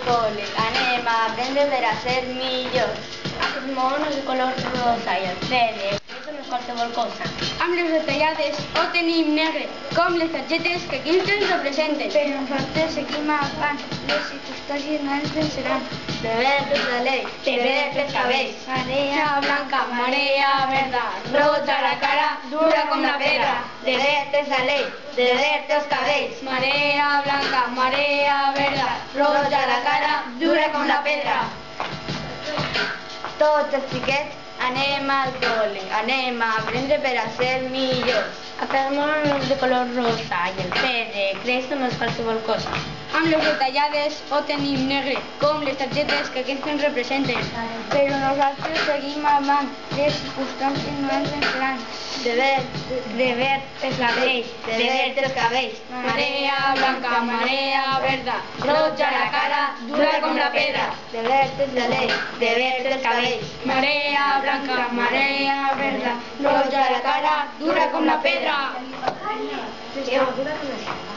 col·le, anem a aprendre per a ser millors. Aquests monos de color rosa i el Fede, això no és qualsevol cosa. Amb les retallades ho tenim negre, com les targetes que aquí ens representen. Però nosaltres seguim avant, les circumstàncies no ens venceran. De verd és la llei, de verd els cabells. Marea blanca, marea verda, roja la cara, dura com la pedra. De verd és la llei, de verd els cabells. Marea blanca, marea verda, roja la cara, dura com la pedra. Tots els xiquets anem al col·le, anem a aprendre per a ser millors. Aquests monos de color rosa i el Fede, creix no és qualsevol cosa. Amb les retallades ho tenim negre, com les targetes que aquí ens representen. Però nosaltres seguim avant, les circumstàncies no ens venceran. De verd és la llei, de verd els cabells. Marea blanca, marea verda, roja la cara, dura com la pedra. De verd és la llei, de verd els cabells. Marea blanca, marea verda, roja la cara, dura com la pedra. Sí, dura com la pedra.